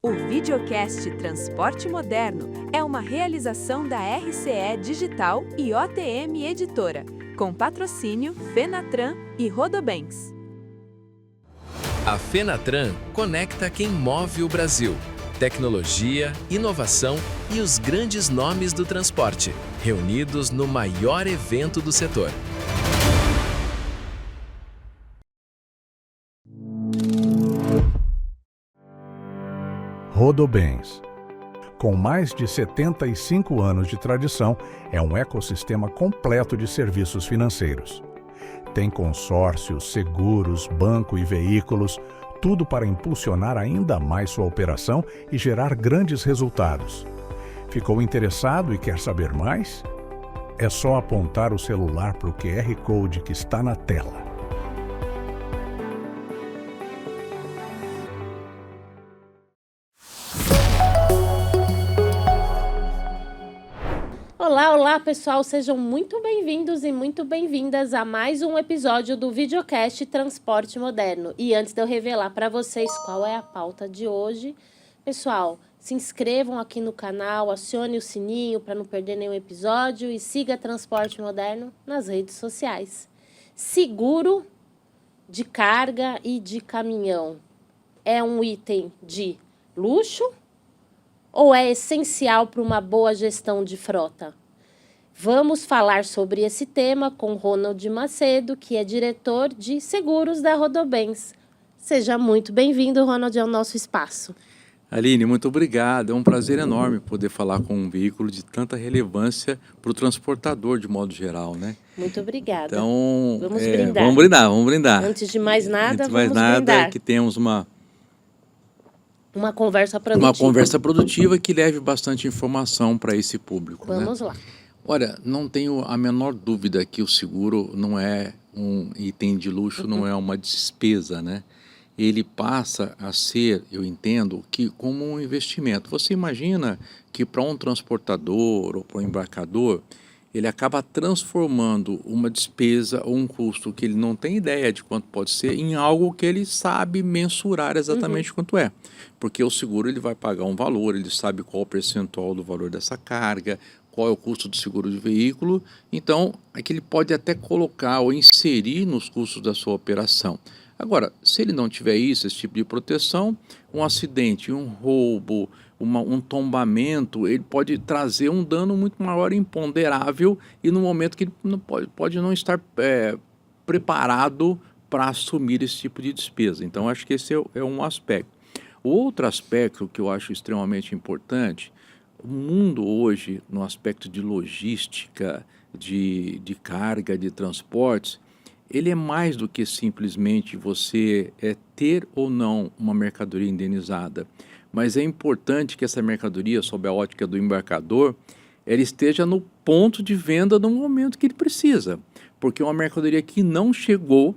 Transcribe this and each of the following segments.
O videocast Transporte Moderno é uma realização da RCE Digital e OTM Editora, com patrocínio Fenatran e Rodobens. A Fenatran conecta quem move o Brasil. Tecnologia, inovação e os grandes nomes do transporte, reunidos no maior evento do setor. Rodobens. Com mais de 75 anos de tradição, é um ecossistema completo de serviços financeiros. Tem consórcios, seguros, banco e veículos, tudo para impulsionar ainda mais sua operação e gerar grandes resultados. Ficou interessado e quer saber mais? É só apontar o celular para o QR Code que está na tela. Olá pessoal, sejam muito bem-vindos e muito bem-vindas a mais um episódio do videocast Transporte Moderno. E antes de eu revelar para vocês qual é a pauta de hoje, pessoal, se inscrevam aqui no canal, acione o sininho para não perder nenhum episódio e siga Transporte Moderno nas redes sociais. Seguro de carga e de caminhão é um item de luxo ou é essencial para uma boa gestão de frota? Vamos falar sobre esse tema com Ronald Macedo, que é diretor de seguros da Rodobens. Seja muito bem-vindo, Ronald, ao nosso espaço. Aline, muito obrigado. É um prazer enorme poder falar com um veículo de tanta relevância para o transportador, de modo geral, né? Muito obrigada. Então, vamos brindar. Vamos brindar. Antes de mais nada, brindar. Que temos uma conversa produtiva. Uma conversa produtiva que leve bastante informação para esse público. Vamos lá. Olha, não tenho a menor dúvida que o seguro não é um item de luxo, não é uma despesa, né? Ele passa a ser, eu entendo, que como um investimento. Você imagina que para um transportador ou para um embarcador, ele acaba transformando uma despesa ou um custo que ele não tem ideia de quanto pode ser em algo que ele sabe mensurar exatamente quanto é. Porque o seguro ele vai pagar um valor, ele sabe qual o percentual do valor dessa carga, qual é o custo do seguro de veículo, então é que ele pode até colocar ou inserir nos custos da sua operação. Agora, se ele não tiver isso, esse tipo de proteção, um acidente, um roubo, um tombamento, ele pode trazer um dano muito maior, imponderável, e no momento que ele não pode não estar preparado para assumir esse tipo de despesa. Então, acho que esse é um aspecto. O outro aspecto que eu acho extremamente importante, o mundo hoje, no aspecto de logística, de carga, de transportes, ele é mais do que simplesmente você ter ou não uma mercadoria indenizada. Mas é importante que essa mercadoria, sob a ótica do embarcador, ela esteja no ponto de venda no momento que ele precisa. Porque uma mercadoria que não chegou,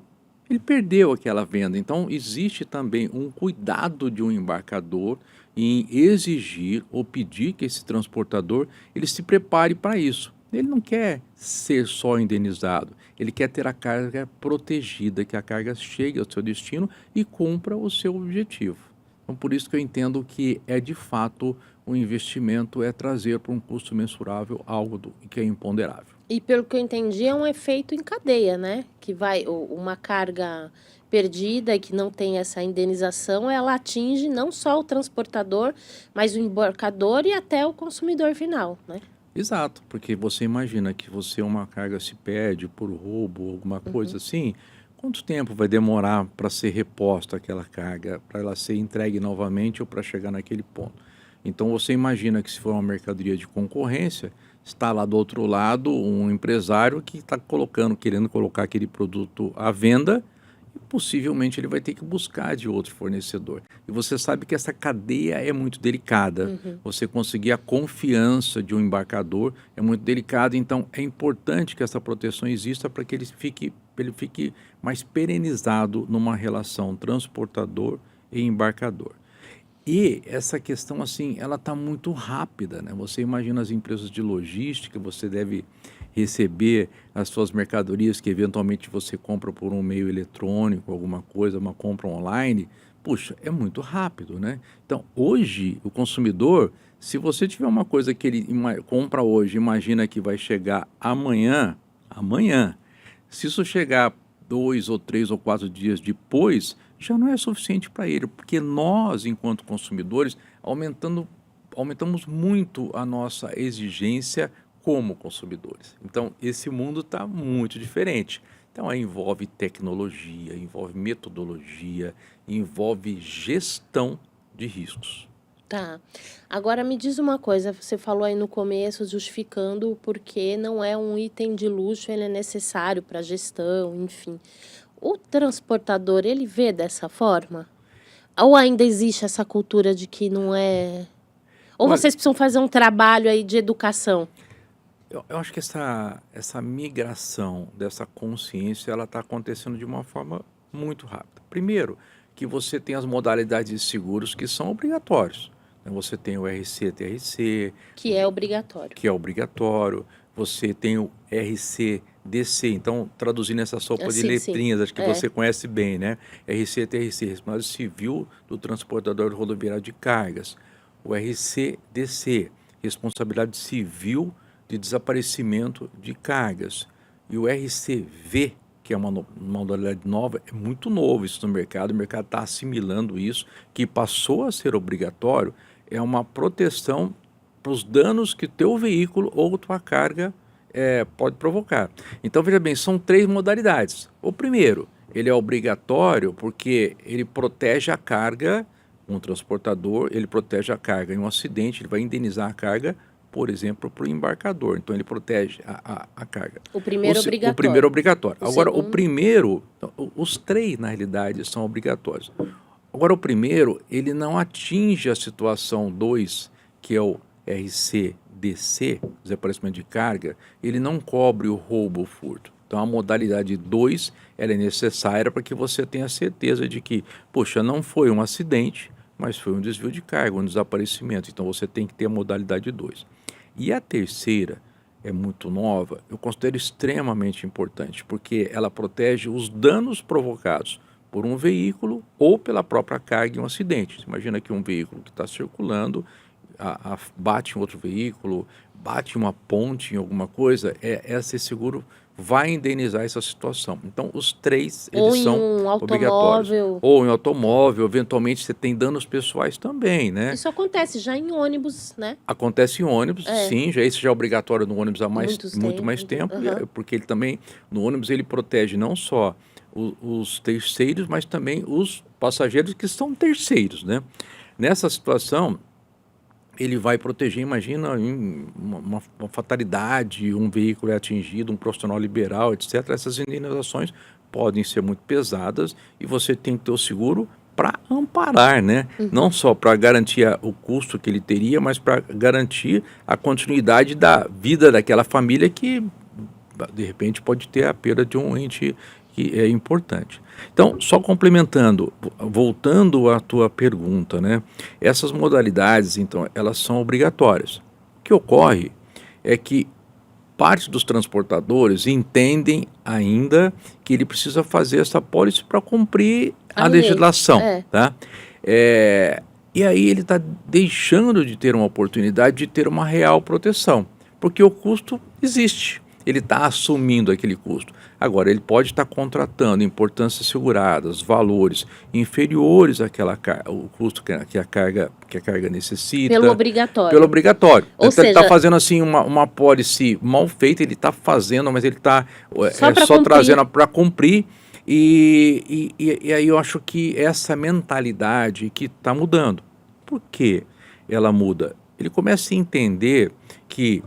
ele perdeu aquela venda. Então, existe também um cuidado de um embarcador em exigir ou pedir que esse transportador ele se prepare para isso. Ele não quer ser só indenizado, ele quer ter a carga protegida, que a carga chegue ao seu destino e cumpra o seu objetivo. Então, por isso que eu entendo que é de fato um investimento, é trazer para um custo mensurável algo que é imponderável. E pelo que eu entendi, é um efeito em cadeia, né? Que vai uma carga perdida e que não tem essa indenização, ela atinge não só o transportador, mas o embarcador e até o consumidor final, né? Exato, porque você imagina que uma carga se perde por roubo, alguma coisa assim, quanto tempo vai demorar para ser reposta aquela carga, para ela ser entregue novamente ou para chegar naquele ponto? Então você imagina que se for uma mercadoria de concorrência, está lá do outro lado um empresário que está querendo colocar aquele produto à venda e possivelmente ele vai ter que buscar de outro fornecedor. E você sabe que essa cadeia é muito delicada. Você conseguir a confiança de um embarcador é muito delicado, então é importante que essa proteção exista para que ele fique mais perenizado numa relação transportador e embarcador. E essa questão, assim, ela está muito rápida, né? Você imagina as empresas de logística, você deve receber as suas mercadorias que eventualmente você compra por um meio eletrônico, alguma coisa, uma compra online, puxa, é muito rápido, né? Então, hoje, o consumidor, se você tiver uma coisa que ele compra hoje, imagina que vai chegar amanhã, se isso chegar 2 ou 3 ou 4 dias depois, já não é suficiente para ele, porque nós, enquanto consumidores, aumentamos muito a nossa exigência como consumidores. Então, esse mundo está muito diferente. Então, aí envolve tecnologia, envolve metodologia, envolve gestão de riscos. Tá. Agora me diz uma coisa, você falou aí no começo justificando o porquê não é um item de luxo, ele é necessário para gestão, enfim. O transportador, ele vê dessa forma? Ou ainda existe essa cultura de que não é... Ou Olha, vocês precisam fazer um trabalho aí de educação? eu acho que essa migração dessa consciência, ela está acontecendo de uma forma muito rápida. Primeiro, que você tem as modalidades de seguros que são obrigatórios. Você tem o RC-TRC, Que é obrigatório. que é obrigatório. Você tem o RC-DC, então, traduzindo essa sopa de Sim, letrinhas, sim. acho que você conhece bem, né? RC-TRC, Responsabilidade Civil do Transportador Rodoviário de Cargas. O RC-DC, Responsabilidade Civil de Desaparecimento de Cargas. E o RC-V, que é uma modalidade nova, é muito novo isso no mercado, o mercado está assimilando isso, que passou a ser obrigatório, é uma proteção para os danos que teu veículo ou tua carga pode provocar. Então, veja bem, são 3 modalidades. O primeiro, ele é obrigatório porque ele protege a carga, um transportador, ele protege a carga em um acidente, ele vai indenizar a carga, por exemplo, para o embarcador. Então, ele protege a carga. O primeiro obrigatório. O primeiro obrigatório. Agora, segundo... o primeiro, os 3, na realidade, são obrigatórios. Agora, o primeiro, ele não atinge a situação 2, que é o RC-DC, desaparecimento de carga, ele não cobre o roubo ou furto. Então, a modalidade 2, ela é necessária para que você tenha certeza de que, poxa, não foi um acidente, mas foi um desvio de carga, um desaparecimento. Então, você tem que ter a modalidade 2. E a terceira é muito nova, eu considero extremamente importante, porque ela protege os danos provocados por um veículo ou pela própria carga em um acidente. Você imagina que um veículo que está circulando, bate em outro veículo, bate em uma ponte, em alguma coisa, esse seguro vai indenizar essa situação. Então, os 3, eles são obrigatórios. Ou em automóvel, eventualmente você tem danos pessoais também, né? Isso acontece já em ônibus, né? Acontece em ônibus, sim, isso já é obrigatório no ônibus há muito mais tempo, porque ele também, no ônibus, ele protege não só os terceiros, mas também os passageiros que são terceiros, né? Nessa situação, ele vai proteger, imagina, uma fatalidade, um veículo é atingido, um profissional liberal, etc. Essas indenizações podem ser muito pesadas e você tem que ter o seguro para amparar, né? Não só para garantir o custo que ele teria, mas para garantir a continuidade da vida daquela família que, de repente, pode ter a perda de um ente que é importante. Então, só complementando, voltando à tua pergunta, né? Essas modalidades, então, elas são obrigatórias. O que ocorre é que parte dos transportadores entendem ainda que ele precisa fazer essa pólice para cumprir a legislação, tá? E aí ele está deixando de ter uma oportunidade de ter uma real proteção, porque o custo existe. Ele está assumindo aquele custo. Agora, ele pode estar contratando importâncias seguradas, valores inferiores àquela o custo que a carga necessita. Pelo obrigatório. Pelo obrigatório. Ou então, seja, ele está fazendo assim uma policy mal feita, ele está fazendo, mas ele está só trazendo para cumprir. E aí eu acho que essa mentalidade que está mudando. Por que ela muda? Ele começa a entender que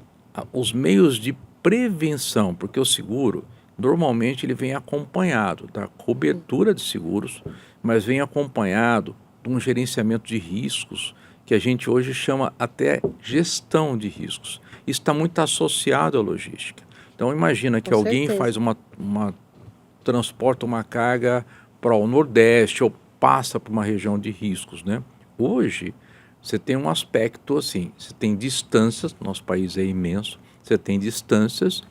os meios de prevenção, porque o seguro, normalmente ele vem acompanhado da cobertura de seguros, mas vem acompanhado de um gerenciamento de riscos, que a gente hoje chama até gestão de riscos. Isso está muito associado à logística. Então, imagina que alguém faz transporta uma carga para o Nordeste ou passa por uma região de riscos, né? Hoje, você tem um aspecto assim, você tem distâncias, nosso país é imenso, você tem distâncias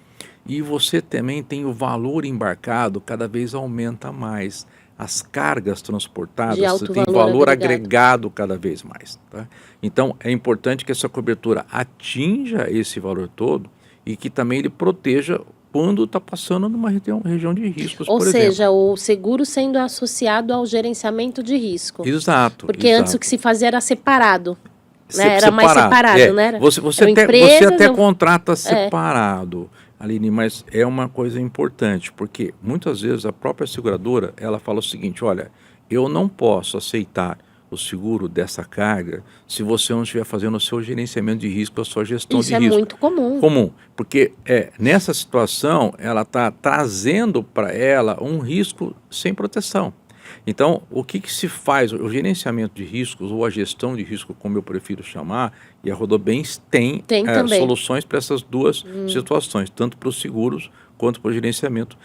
e você também tem o valor embarcado, cada vez aumenta mais. as cargas transportadas De alto têm valor valor agregado. agregado cada vez mais. Tá? Então, é importante que essa cobertura atinja esse valor todo e que também ele proteja quando está passando numa região de riscos, Ou por seja, exemplo. o seguro sendo associado ao gerenciamento de risco. Exato. Porque antes o exato. que se fazia era separado. Né? Era mais Separado, separado, né? Você Eram até empresas, contrata separado, Aline, mas é uma coisa importante, porque muitas vezes a própria seguradora, ela fala o seguinte, olha, eu não posso aceitar o seguro dessa carga se você não estiver fazendo o seu gerenciamento de risco, a sua gestão Isso de é risco. muito comum. Comum, porque nessa situação ela está trazendo para ela um risco sem proteção. Então, o que se faz? O gerenciamento de riscos, ou a gestão de risco, como eu prefiro chamar, e a Rodobens tem também. soluções para essas duas situações, tanto para os seguros quanto para o gerenciamento.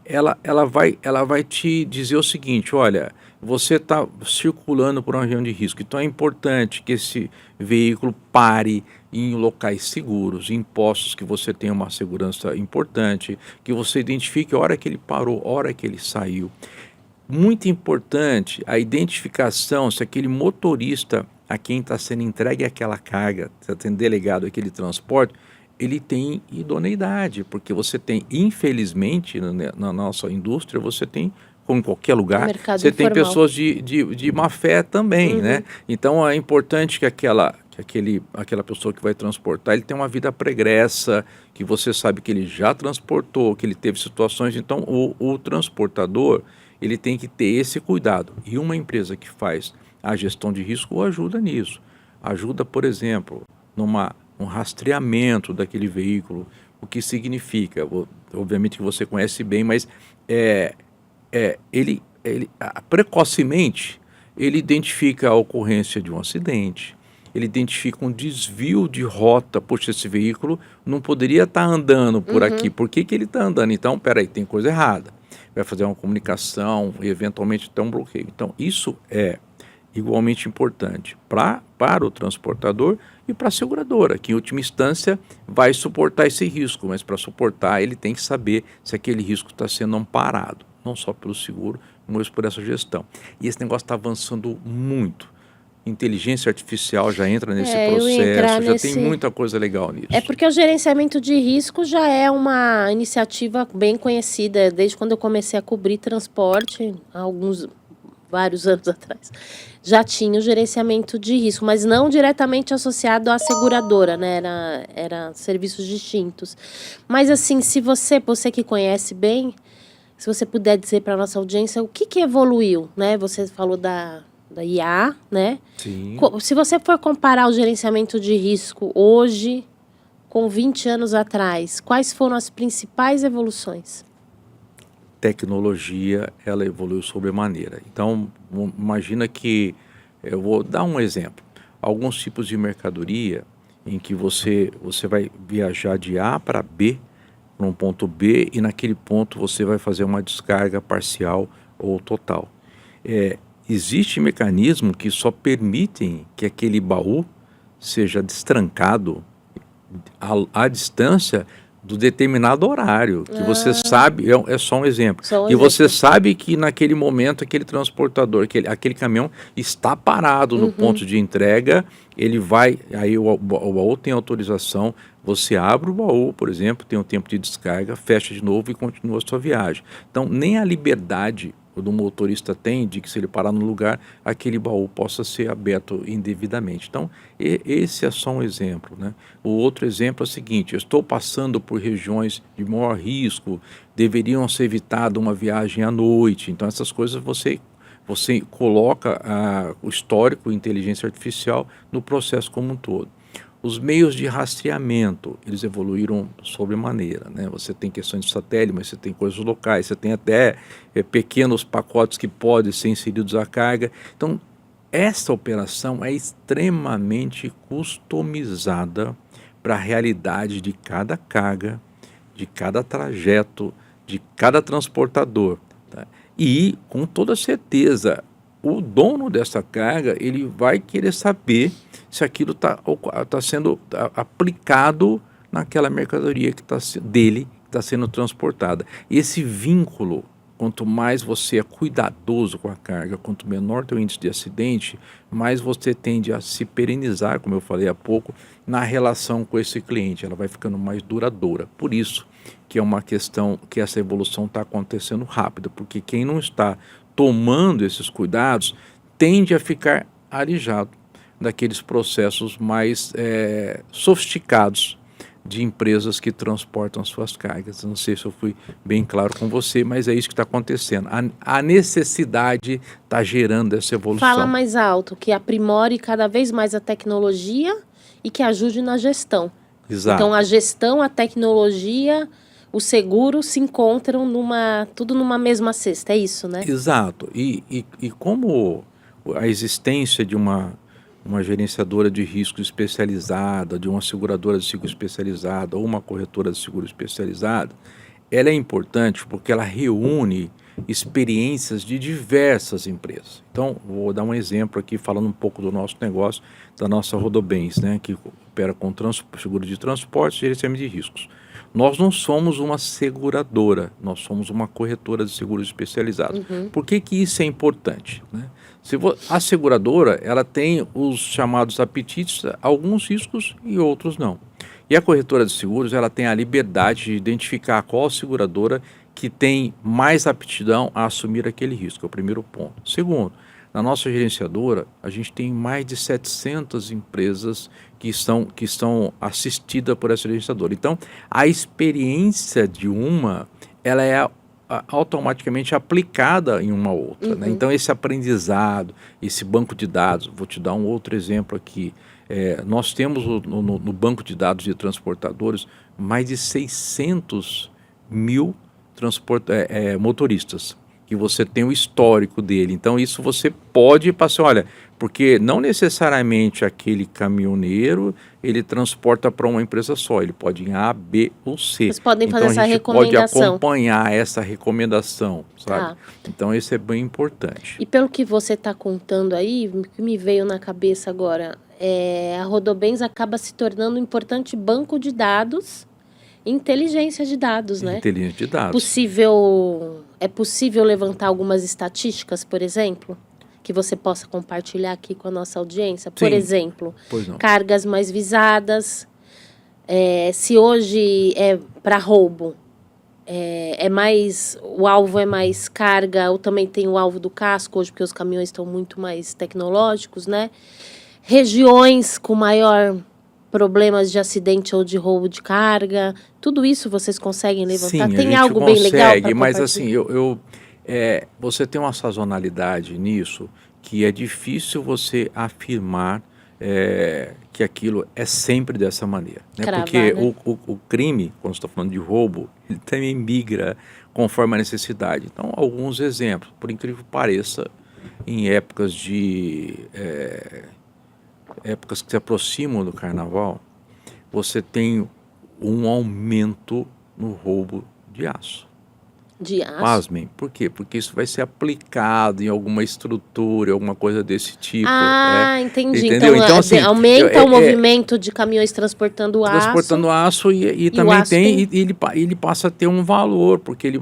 Ela vai te dizer o seguinte, olha, você está circulando por uma região de risco, então é importante que esse veículo pare em locais seguros, em postos que você tenha uma segurança importante, que você identifique a hora que ele parou, a hora que ele saiu. Muito importante a identificação se aquele motorista a quem está sendo entregue aquela carga, está sendo delegado aquele transporte, ele tem idoneidade, porque você tem, infelizmente, na nossa indústria, você tem, como em qualquer lugar, Mercado você tem informal. pessoas de má fé também, né? Então é importante que aquela pessoa que vai transportar, ele tem uma vida pregressa, que você sabe que ele já transportou, que ele teve situações, então o transportador, ele tem que ter esse cuidado. E uma empresa que faz a gestão de risco ajuda nisso. Ajuda, por exemplo, um rastreamento daquele veículo. O que significa? Obviamente que você conhece bem, mas ele precocemente ele identifica a ocorrência de um acidente, ele identifica um desvio de rota, poxa, esse veículo não poderia estar andando por aqui, por que ele está andando? Então, peraí, tem coisa errada. Vai fazer uma comunicação e eventualmente até um bloqueio. Então, isso é igualmente importante para o transportador e para a seguradora, que em última instância vai suportar esse risco, mas para suportar ele tem que saber se aquele risco está sendo amparado, não só pelo seguro, mas por essa gestão. E esse negócio está avançando muito. Inteligência artificial já entra nesse processo, já tem muita coisa legal nisso. É porque o gerenciamento de risco já é uma iniciativa bem conhecida, desde quando eu comecei a cobrir transporte, vários anos atrás. Já tinha o gerenciamento de risco, mas não diretamente associado à seguradora, né? Era serviços distintos. Mas assim, se você que conhece bem, se você puder dizer para a nossa audiência o que evoluiu, né? Você falou da IA, né? Sim. Se você for comparar o gerenciamento de risco hoje com 20 anos atrás, quais foram as principais evoluções? Tecnologia, ela evoluiu sobremaneira. Então, imagina que, eu vou dar um exemplo, alguns tipos de mercadoria em que você vai viajar de A para B, para um ponto B, e naquele ponto você vai fazer uma descarga parcial ou total. Existe mecanismo que só permitem que aquele baú seja destrancado à distância do determinado horário, que você sabe, é só um exemplo, e você sabe que naquele momento aquele transportador, aquele caminhão está parado no ponto de entrega, ele vai, aí o baú tem autorização, você abre o baú, por exemplo, tem um tempo de descarga, fecha de novo e continua a sua viagem. Então, nem a liberdade do motorista tem de que se ele parar no lugar, aquele baú possa ser aberto indevidamente. Então, esse é só um exemplo, né? O outro exemplo é o seguinte, eu estou passando por regiões de maior risco, deveriam ser evitado uma viagem à noite, então essas coisas você coloca o histórico, a inteligência artificial no processo como um todo. Os meios de rastreamento, eles evoluíram sobremaneira, né? Você tem questões de satélite, mas você tem coisas locais, você tem até pequenos pacotes que podem ser inseridos à carga. Então, essa operação é extremamente customizada para a realidade de cada carga, de cada trajeto, de cada transportador. Tá? E, com toda certeza, o dono dessa carga, ele vai querer saber se aquilo está sendo aplicado naquela mercadoria que está sendo transportada. Esse vínculo quanto mais você é cuidadoso com a carga, quanto menor teu índice de acidente, mais você tende a se perenizar, como eu falei há pouco, na relação com esse cliente. Ela vai ficando mais duradoura. Por isso que é uma questão que essa evolução está acontecendo rápido, porque quem não está tomando esses cuidados tende a ficar alijado daqueles processos mais sofisticados de empresas que transportam suas cargas. Não sei se eu fui bem claro com você, mas é isso que está acontecendo. A necessidade está gerando essa evolução. Fala mais alto, que aprimore cada vez mais a tecnologia e que ajude na gestão. Exato. Então, a gestão, a tecnologia, o seguro se encontram tudo numa mesma cesta, é isso, né? Exato. E como a existência de uma gerenciadora de risco especializada, de uma seguradora de seguro especializada ou uma corretora de seguro especializada, ela é importante porque ela reúne experiências de diversas empresas. Então, vou dar um exemplo aqui, falando um pouco do nosso negócio, da nossa Rodobens, né, que opera com seguro de transporte e gerenciamento de riscos. Nós não somos uma seguradora, nós somos uma corretora de seguros especializados. Por que isso é importante, né? A seguradora, ela tem os chamados apetites, alguns riscos e outros não. E a corretora de seguros, ela tem a liberdade de identificar qual seguradora que tem mais aptidão a assumir aquele risco, é o primeiro ponto. Segundo, na nossa gerenciadora, a gente tem mais de 700 empresas que estão assistidas por essa gerenciadora. Então, a experiência de uma, ela é automaticamente aplicada em uma outra, né? Então, esse aprendizado, esse banco de dados, vou te dar um outro exemplo aqui. Nós temos no banco de dados de transportadores mais de 600 mil motoristas, que você tem o histórico dele. Então, isso você pode passar, olha, porque não necessariamente aquele caminhoneiro, ele transporta para uma empresa só, ele pode ir em A, B ou C. Vocês podem fazer então, essa a gente recomendação. pode acompanhar essa recomendação, sabe? Tá. Então, isso é bem importante. E pelo que você está contando aí, o que me veio na cabeça agora, a Rodobens acaba se tornando um importante banco de dados, inteligência de dados, né? Inteligência de dados. É possível levantar algumas estatísticas, por exemplo, que você possa compartilhar aqui com a nossa audiência? Por Sim. exemplo, Pois não. cargas mais visadas, se hoje é para roubo, o alvo é mais carga, ou também tem o alvo do casco hoje, porque os caminhões estão muito mais tecnológicos, né? Regiões com maior problemas de acidente ou de roubo de carga, tudo isso vocês conseguem levantar? Sim, Tem a gente algo bem legal para mas compartilhar? assim, você tem uma sazonalidade nisso que é difícil você afirmar que aquilo é sempre dessa maneira, né? Cravar, Porque né? o crime, quando você está falando de roubo, ele também migra conforme a necessidade. Então, alguns exemplos, por incrível que pareça, em épocas épocas que se aproximam do carnaval, você tem um aumento no roubo de aço. De aço? Pasmem. Por quê? Porque isso vai ser aplicado em alguma estrutura, alguma coisa desse tipo. Entendi. Entendeu? Então, assim, aumenta o movimento de caminhões transportando aço. Transportando aço e também aço tem... ele passa a ter um valor, porque ele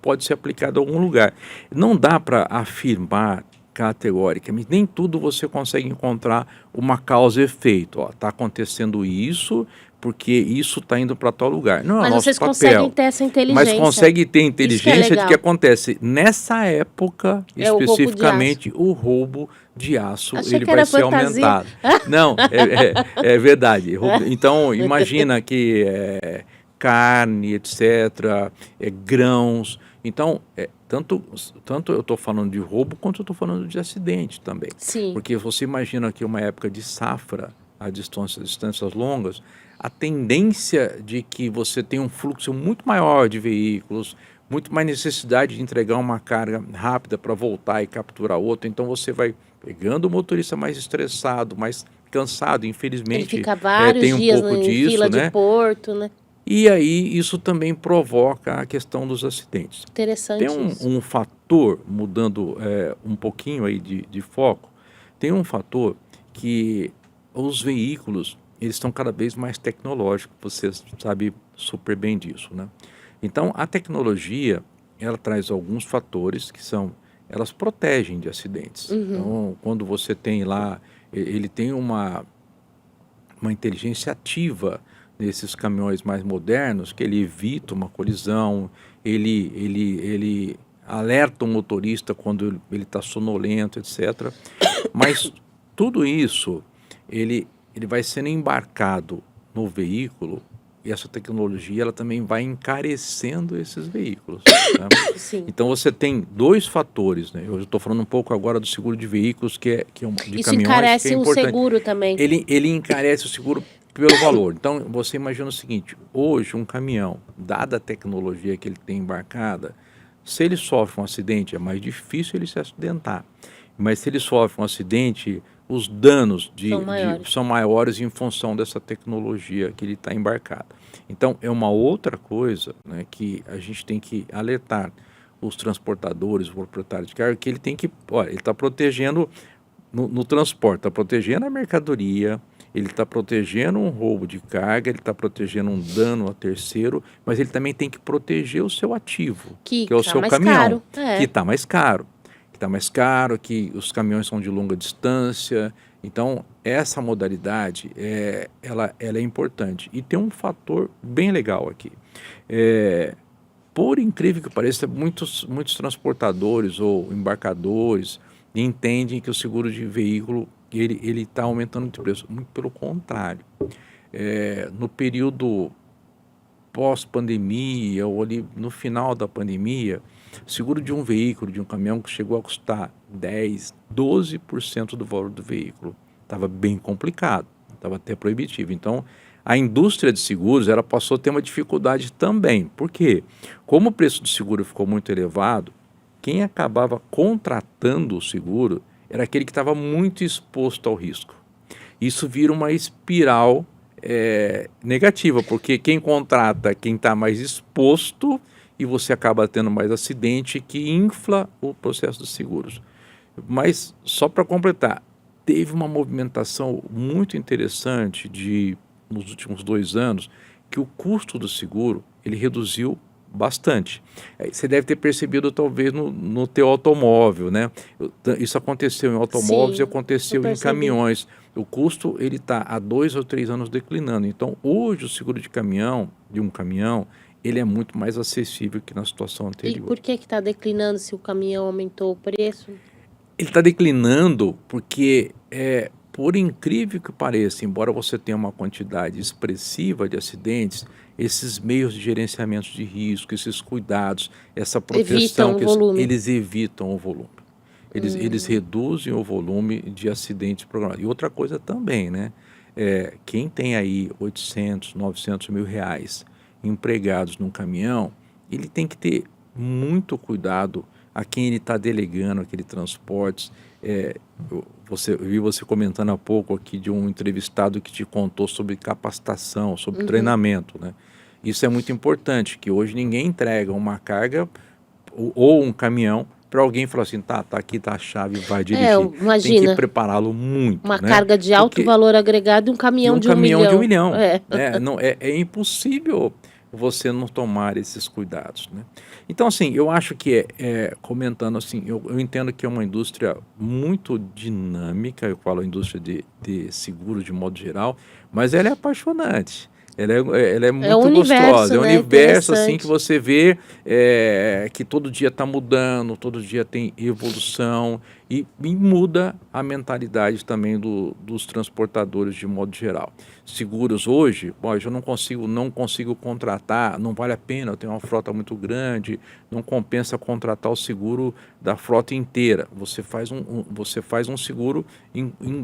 pode ser aplicado em algum lugar. Não dá para afirmar categoricamente, nem tudo você consegue encontrar uma causa e efeito. Está acontecendo isso porque isso está indo para tal lugar. Não é Mas nosso vocês papel, conseguem ter essa inteligência. mas consegue ter inteligência de que legal. Acontece nessa época, É o roubo de especificamente, o roubo de aço, Achei ele que era vai ser fantasia. aumentado. Não, é verdade. Então, imagina que carne, etc., grãos. Então, tanto eu estou falando de roubo, quanto eu estou falando de acidente também. Sim. Porque você imagina que uma época de safra, a distâncias longas, a tendência de que você tenha um fluxo muito maior de veículos, muito mais necessidade de entregar uma carga rápida para voltar e capturar outra. Então, você vai pegando o motorista mais estressado, mais cansado, infelizmente. Ele fica vários tem um dias pouco em disso, fila né? de porto, né? E aí isso também provoca a questão dos acidentes. Interessante Tem isso. um fator, mudando um pouquinho aí de foco, tem um fator que os veículos, eles estão cada vez mais tecnológicos, você sabe super bem disso, né? Então, a tecnologia, ela traz alguns fatores que elas protegem de acidentes. Então, quando você tem lá, ele tem uma inteligência ativa nesses caminhões mais modernos, que ele evita uma colisão, ele alerta o motorista quando ele está sonolento, etc. Mas tudo isso, ele vai sendo embarcado no veículo, e essa tecnologia ela também vai encarecendo esses veículos. Né? Sim. Então você tem dois fatores, né? Eu estou falando um pouco agora do seguro de veículos, de Isso caminhões, encarece que é o importante. seguro também. Ele encarece o seguro pelo valor. Então você imagina o seguinte: hoje um caminhão, dada a tecnologia que ele tem embarcada, se ele sofre um acidente, é mais difícil ele se acidentar. Mas se ele sofre um acidente, os danos são maiores em função dessa tecnologia que ele está embarcado. Então, é uma outra coisa, né, que a gente tem que alertar os transportadores, o proprietário de carga, que ele tem que... Olha, ele está protegendo no transporte, está protegendo a mercadoria, ele está protegendo um roubo de carga, ele está protegendo um dano a terceiro, mas ele também tem que proteger o seu ativo, que é o seu caminhão, que está mais caro. Que os caminhões são de longa distância. Então, essa modalidade, ela é importante. E tem um fator bem legal aqui. Por incrível que pareça, muitos transportadores ou embarcadores entendem que o seguro de veículo ele está aumentando de preço. Muito pelo contrário. No período pós-pandemia ou ali no final da pandemia, seguro de um veículo, de um caminhão, que chegou a custar 10%, 12% do valor do veículo. Estava bem complicado, estava até proibitivo. Então, a indústria de seguros ela passou a ter uma dificuldade também. Por quê? Como o preço do seguro ficou muito elevado, quem acabava contratando o seguro era aquele que estava muito exposto ao risco. Isso vira uma espiral negativa, porque quem contrata quem está mais exposto, e você acaba tendo mais acidente, que infla o processo dos seguros. Mas, só para completar, teve uma movimentação muito interessante nos últimos 2 anos, que o custo do seguro ele reduziu bastante. Você deve ter percebido talvez no teu automóvel, né? Isso aconteceu em automóveis. Sim, e aconteceu em caminhões. O custo ele está há 2 ou 3 anos declinando. Então, hoje o seguro de um caminhão, ele é muito mais acessível que na situação anterior. E por que está declinando se o caminhão aumentou o preço? Ele está declinando porque, por incrível que pareça, embora você tenha uma quantidade expressiva de acidentes, esses meios de gerenciamento de risco, esses cuidados, essa proteção, eles evitam o volume. Eles reduzem o volume de acidentes programados. E outra coisa também, né? Quem tem aí 800, 900 mil reais empregados num caminhão, ele tem que ter muito cuidado a quem ele está delegando aquele transporte. Eu vi você comentando há pouco aqui de um entrevistado que te contou sobre capacitação, sobre treinamento, né? Isso é muito importante, que hoje ninguém entrega uma carga ou um caminhão para alguém falar assim, tá aqui tá a chave, vai dirigir. Imagina, tem que prepará-lo muito. Uma carga de alto valor agregado e um caminhão de 1 milhão. De 1 milhão. É impossível você não tomar esses cuidados, né? Então, assim, eu acho que, comentando assim, eu entendo que é uma indústria muito dinâmica, eu falo a indústria de seguros de modo geral, mas ela é apaixonante. Ela é muito gostosa, é um universo assim que você vê que todo dia está mudando, todo dia tem evolução e muda a mentalidade também dos transportadores de modo geral. Seguros hoje, eu não consigo contratar, não vale a pena, eu tenho uma frota muito grande, não compensa contratar o seguro da frota inteira. Você faz um seguro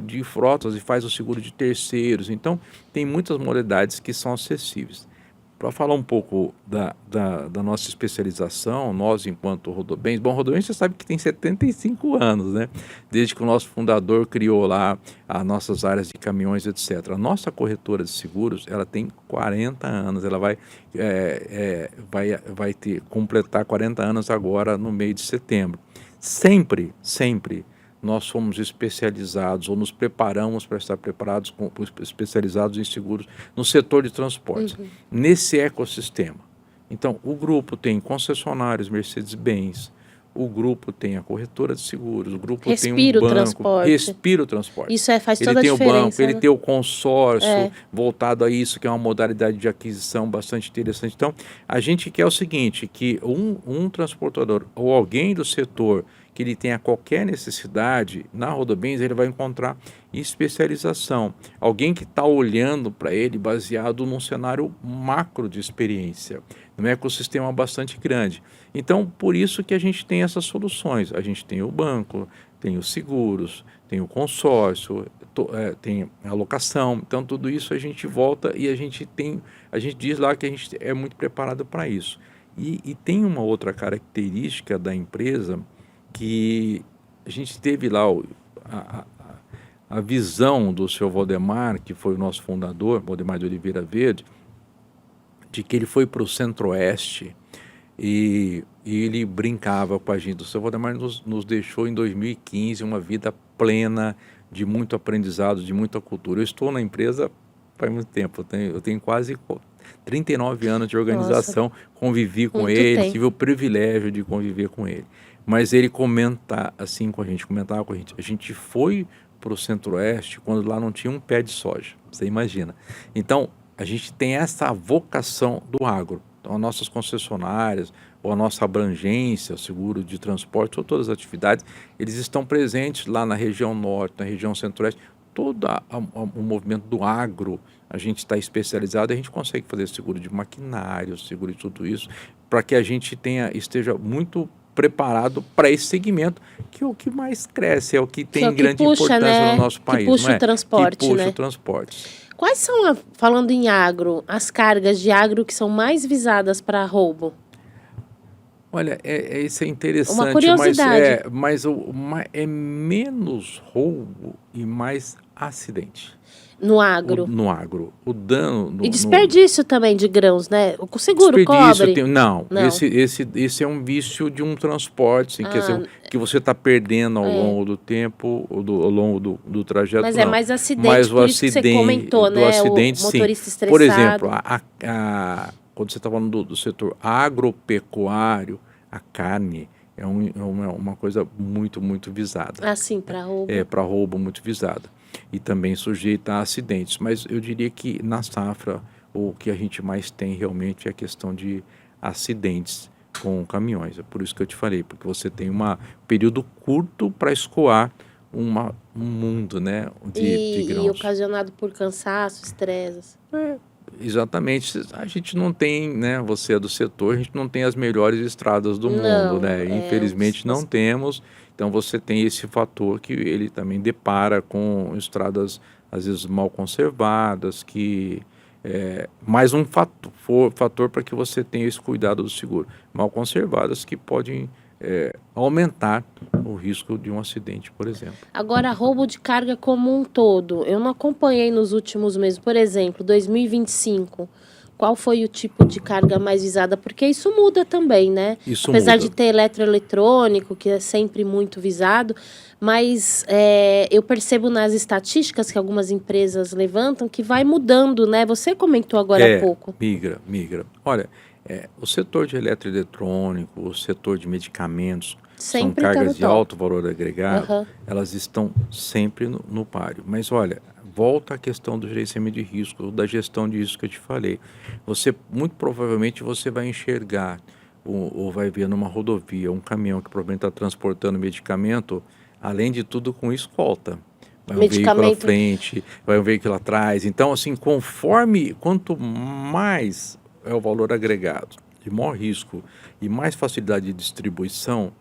de frotas e faz o seguro de terceiros. Então, tem muitas modalidades que são acessíveis. Para falar um pouco da nossa especialização, nós enquanto Rodobens, Rodobens você sabe que tem 75 anos, né? Desde que o nosso fundador criou lá as nossas áreas de caminhões, etc. A nossa corretora de seguros, ela tem 40 anos, ela vai completar 40 anos agora no mês de setembro. Sempre nós somos especializados ou nos preparamos para estar especializados em seguros no setor de transportes, nesse ecossistema. Então, o grupo tem concessionários Mercedes-Benz, o grupo tem a corretora de seguros, o grupo tem um Respira o banco, transporte. respira o transporte. Isso faz Ele toda a tem o diferença, banco, ele né? tem o consórcio É. voltado a isso, que é uma modalidade de aquisição bastante interessante. Então, a gente quer o seguinte, que um transportador ou alguém do setor que ele tenha qualquer necessidade, na Rodobens ele vai encontrar especialização. Alguém que está olhando para ele baseado num cenário macro de experiência, num ecossistema bastante grande. Então, por isso que a gente tem essas soluções. A gente tem o banco, tem os seguros, tem o consórcio, tem a locação. Então, tudo isso a gente volta e a gente diz lá que a gente é muito preparado para isso. E tem uma outra característica da empresa que a gente teve lá a visão do seu Valdemar, que foi o nosso fundador, Valdemar de Oliveira Verde, de que ele foi para o Centro-Oeste e ele brincava com a gente. O seu Valdemar nos deixou em 2015 uma vida plena de muito aprendizado, de muita cultura. Eu estou na empresa faz muito tempo, eu tenho quase 39 anos de organização. Nossa, convivi com ele, tempo. Tive o privilégio de conviver com ele. Mas ele comentava com a gente, a gente foi para o Centro-Oeste quando lá não tinha um pé de soja, você imagina. Então, a gente tem essa vocação do agro. Então, as nossas concessionárias, ou a nossa abrangência, o seguro de transporte, ou todas as atividades, eles estão presentes lá na região norte, na região centro-oeste. Todo o movimento do agro, a gente está especializado, a gente consegue fazer seguro de maquinário, seguro de tudo isso, para que a gente esteja muito preparado para esse segmento, que é o que mais cresce, é o que tem grande importância, né, no nosso país. Que puxa o transporte, que puxa o transporte. Quais são, falando em agro, as cargas de agro que são mais visadas para roubo? Olha, isso é interessante, uma curiosidade. mas é menos roubo e mais acidente. No agro. No agro. O dano... E desperdício também de grãos, né? O seguro cobre. Não. Esse é um vício de um transporte, quer dizer, que você está perdendo ao longo do tempo, ao longo do trajeto. Mas é mais acidente, mas por isso que você comentou, né? Acidente, o motorista estressado. Por exemplo, quando você está falando do setor agropecuário, a carne é uma coisa muito, muito visada. Ah, sim, para roubo. Para roubo muito visada. E também sujeita a acidentes. Mas eu diria que na safra, o que a gente mais tem realmente é a questão de acidentes com caminhões. É por isso que eu te falei, porque você tem um período curto para escoar um mundo, né, de grãos. E ocasionado por cansaço, estresse. Exatamente. A gente não tem, né, você é do setor, a gente não tem as melhores estradas do mundo, né? Infelizmente não temos. Então você tem esse fator que ele também depara com estradas às vezes mal conservadas, que mais um fator para que você tenha esse cuidado do seguro. Mal conservadas que podem aumentar o risco de um acidente, por exemplo. Agora, roubo de carga como um todo, eu não acompanhei nos últimos meses. Por exemplo, 2025, qual foi o tipo de carga mais visada? Porque isso muda também, né? Isso Apesar muda. de ter eletroeletrônico, que é sempre muito visado, mas eu percebo nas estatísticas que algumas empresas levantam que vai mudando, né? Você comentou agora há pouco. Migra. Olha, o setor de eletroeletrônico, o setor de medicamentos, sempre são cargas de alto valor agregado, Uhum. elas estão sempre no páreo. Mas olha, volta à questão do gerenciamento de risco, da gestão de risco que eu te falei. Muito provavelmente você vai enxergar ou vai ver numa rodovia um caminhão que provavelmente está transportando medicamento, além de tudo com escolta. Vai um veículo à frente, vai um veículo atrás. Então, assim, quanto mais é o valor agregado, de maior risco e mais facilidade de distribuição,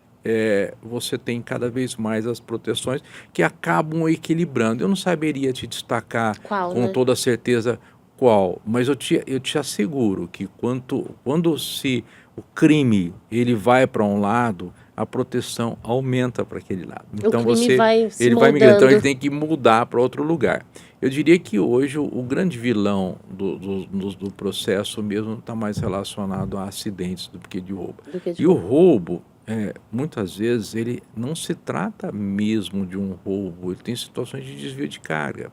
você tem cada vez mais as proteções que acabam equilibrando. Eu não saberia te destacar com toda certeza qual, mas eu te asseguro que quando o crime ele vai para um lado, a proteção aumenta para aquele lado. Então ele vai migrando, então ele tem que mudar para outro lugar. Eu diria que hoje o grande vilão do processo mesmo está mais relacionado a acidentes do que de roubo. E o roubo, muitas vezes, ele não se trata mesmo de um roubo, ele tem situações de desvio de carga.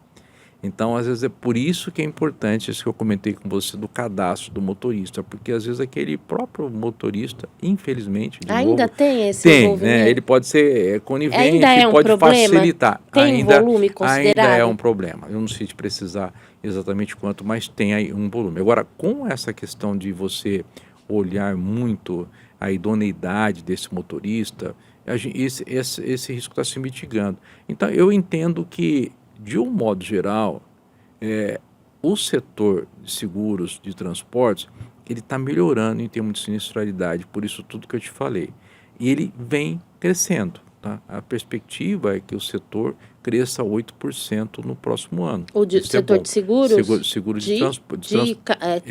Então, às vezes, é por isso que é importante isso que eu comentei com você do cadastro do motorista, porque às vezes aquele próprio motorista, infelizmente, de Ainda novo, tem esse tem, envolvimento? né? Ele pode ser conivente, Ainda é um pode problema? facilitar. Tem volume considerável? Ainda é um problema. Eu não sei te precisar exatamente quanto, mas tem aí um volume. Agora, com essa questão de você olhar muito a idoneidade desse motorista, esse risco está se mitigando. Então, eu entendo que, de um modo geral, o setor de seguros de transportes, ele está melhorando em termos de sinistralidade, por isso tudo que eu te falei. E ele vem crescendo. Tá? A perspectiva é que o setor cresça 8% no próximo ano. O setor de seguros? Seguros de transporte.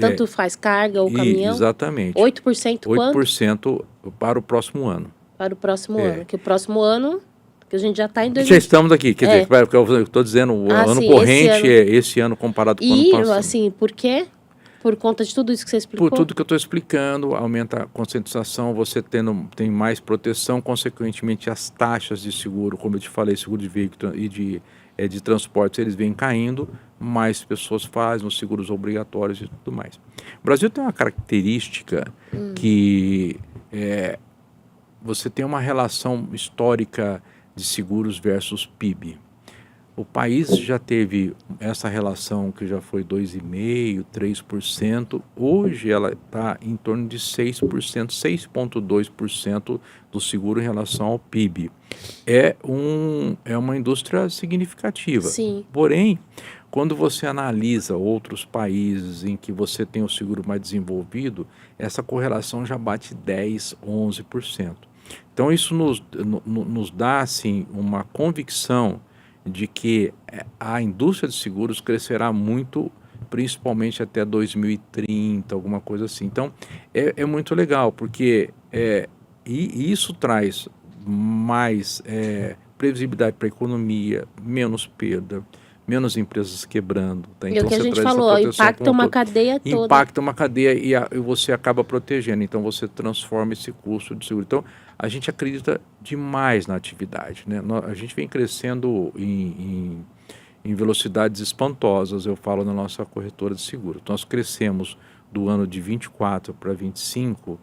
Tanto faz carga ou caminhão? Exatamente. 8% quanto? 8% para o próximo ano. Para o próximo ano. Que o próximo ano, que a gente já está em 2020. Já estamos aqui, quer dizer, porque eu estou dizendo, o ano corrente esse ano comparado com o ano passado. E, assim, por quê? Por conta de tudo isso que você explicou? Por tudo que eu estou explicando, aumenta a conscientização, você tem mais proteção, consequentemente as taxas de seguro, como eu te falei, seguro de veículo e de transportes, eles vêm caindo, mais pessoas fazem os seguros obrigatórios e tudo mais. O Brasil tem uma característica que você tem uma relação histórica de seguros versus PIB. O país já teve essa relação que já foi 2,5%, 3%. Hoje ela está em torno de 6%, 6,2% do seguro em relação ao PIB. É uma indústria significativa. Sim. Porém, quando você analisa outros países em que você tem o seguro mais desenvolvido, essa correlação já bate 10%, 11%. Então isso nos dá assim, uma convicção de que a indústria de seguros crescerá muito, principalmente até 2030, alguma coisa assim. Então, é muito legal, porque e isso traz mais previsibilidade para a economia, menos perda, menos empresas quebrando. Tá? Então, o que a gente falou, impacta uma cadeia toda. Impacta uma cadeia e você acaba protegendo, então você transforma esse custo de seguro. Então, a gente acredita demais na atividade, né? A gente vem crescendo em velocidades espantosas, eu falo na nossa corretora de seguro. Nós crescemos do ano de 24 para 25,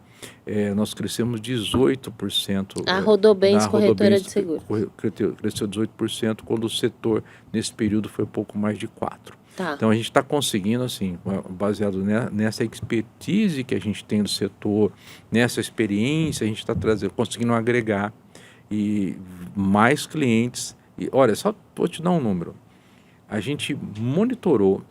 nós crescemos 18%. A Rodobens, corretora de seguro. Cresceu 18%, quando o setor, nesse período, foi pouco mais de 4%. Tá. Então, a gente está conseguindo, assim, baseado nessa expertise que a gente tem do setor, nessa experiência, a gente está conseguindo agregar e mais clientes. E, olha, só vou te dar um número. A gente monitorou,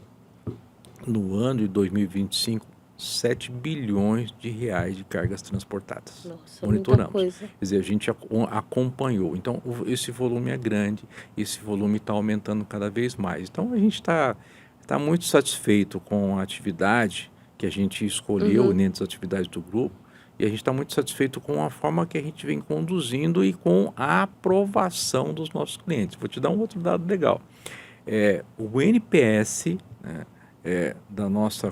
no ano de 2025, 7 bilhões de reais de cargas transportadas. Nossa, monitoramos. Muita coisa. Quer dizer, a gente acompanhou. Então, esse volume é grande, esse volume está aumentando cada vez mais. Então, a gente está muito satisfeito com a atividade que a gente escolheu dentro das atividades do grupo, e a gente está muito satisfeito com a forma que a gente vem conduzindo e com a aprovação dos nossos clientes. Vou te dar um outro dado legal. O NPS, né, da nossa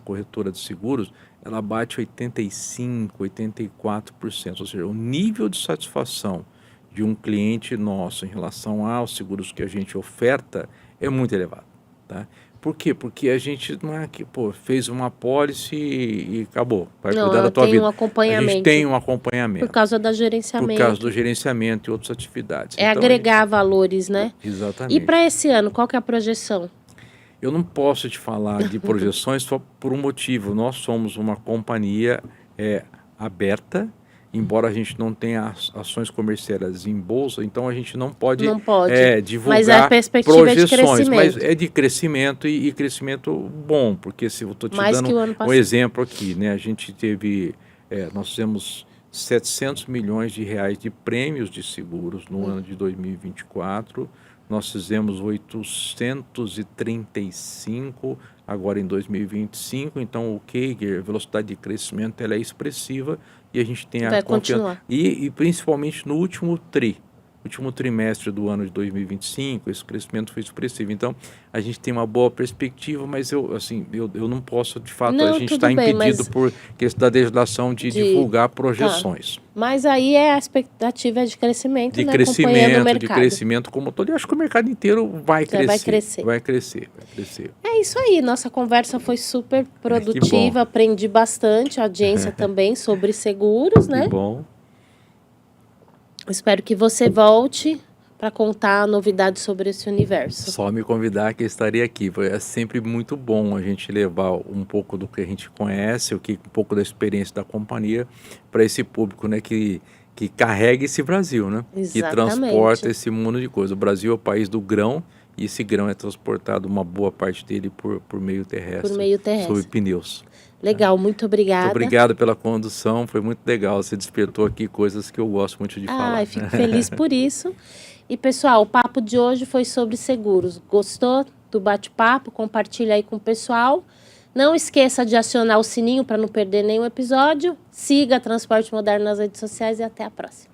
corretora de seguros, ela bate 85%, 84%, ou seja, o nível de satisfação de um cliente nosso em relação aos seguros que a gente oferta é muito elevado. Tá? Por quê? Porque a gente não é que fez uma apólice e acabou, vai cuidar da tua vida. A gente tem um acompanhamento. Por causa do gerenciamento. Por causa do gerenciamento e outras atividades. Então, agregar valores, né? Exatamente. E para esse ano, qual que é a projeção? Eu não posso te falar de projeções só por um motivo. Nós somos uma companhia aberta, embora a gente não tenha ações comerciais em bolsa, então a gente não pode divulgar mas a perspectiva projeções. É de crescimento. Mas é de crescimento e crescimento bom, porque se eu estou te dando um exemplo aqui, né? A gente teve, nós fizemos 700 milhões de reais de prêmios de seguros no ano de 2024, nós fizemos 835 agora em 2025, então o CAGR, a velocidade de crescimento, ela é expressiva e a gente tem vai continuar. E principalmente no último TRI, último trimestre do ano de 2025, esse crescimento foi expressivo. Então, a gente tem uma boa perspectiva, mas eu não posso, de fato, Não, a gente tudo está bem, impedido mas- por questão da legislação de divulgar projeções. Mas aí a expectativa é de crescimento, De né? Acompanhando o crescimento, mercado. de crescimento como todo. E acho que o mercado inteiro vai Já vai crescer. crescer. Vai crescer. É isso aí, nossa conversa foi super produtiva, aprendi bastante, a audiência também, sobre seguros, né? Que bom. Espero que você volte para contar novidades sobre esse universo. Só me convidar que eu estaria aqui. É sempre muito bom a gente levar um pouco do que a gente conhece, um pouco da experiência da companhia para esse público, né, que carrega esse Brasil, né? Que Exatamente. transporta esse mundo de coisas. O Brasil é o país do grão e esse grão é transportado, uma boa parte dele, por meio terrestre. Por meio terrestre. Sobre pneus. Legal, muito obrigada. Muito obrigado pela condução, foi muito legal. Você despertou aqui coisas que eu gosto muito de falar. Ai, fico feliz por isso. E, pessoal, o papo de hoje foi sobre seguros. Gostou do bate-papo? Compartilha aí com o pessoal. Não esqueça de acionar o sininho para não perder nenhum episódio. Siga Transporte Moderno nas redes sociais e até a próxima.